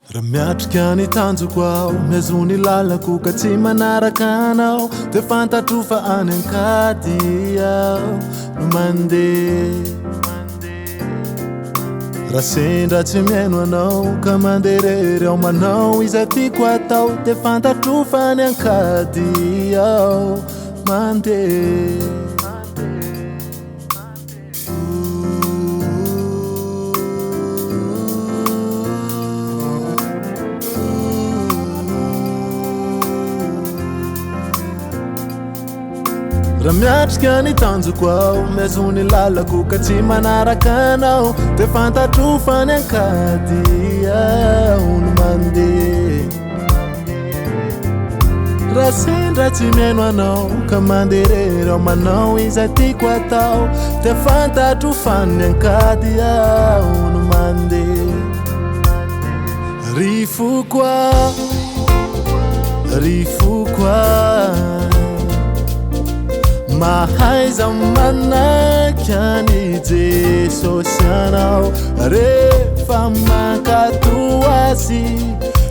Ramiatrika ny tanjoko ao miazony lalako ka tsy manaraka anao de fantatro fa any ankady aho no mandeha raha sendra tsy miaino anao ka manderery aho manao izay tiako atao de fantatro fa any ankady aho mandeha. Raha miatrika ny tanjoko ao miazony lalako ka tsy manaraka anao de fantatro fa ny ankady aho no mandeha raha sendra tsy miaino anao ka manderery aho manao izay tiako atao de fantatro fa ny ankady aho no mandeha. Rifoko aho mahaiza manaky any Jesosy anao rehefa mankato azy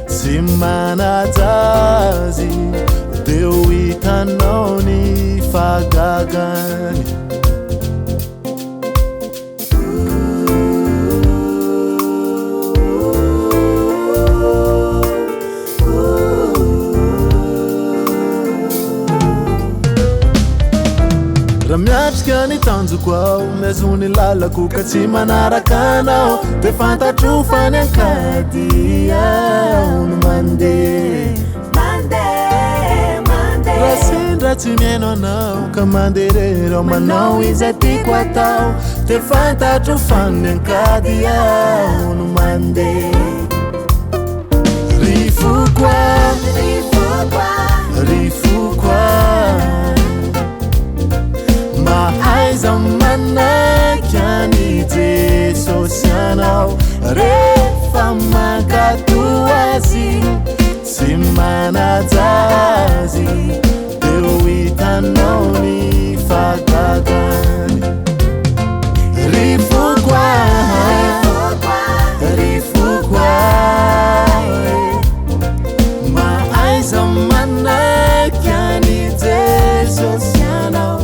sy manaja azy de ho hitanao ny fahagagany. Raha miatrika ny tanjoko ao miazony lalako ka tsy manaraka anao de fantatro fa ny ankady aho no mandeha raha sendra tsy miaino anao ka manderery aho manao izay tiako atao de fantatro fa ny ankady aho no mandeha. Rifoko aho mahaiza manaky any Jesosy anao rehefa mankato azy sy manaja azy de ho hitanao ny fahagagany. Rifoko aho mahaiza manaky any Jesosy anao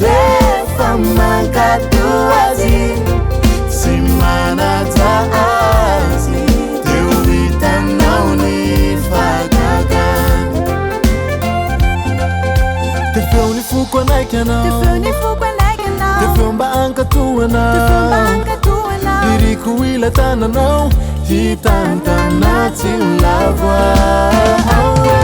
rehefa mankato azy sy manaja azy de ho hitanao ny fahagagany. De feo ny foko anaiky anao de feo mba ankatoanao liriko ila tananao hitany tanaty lavo aho.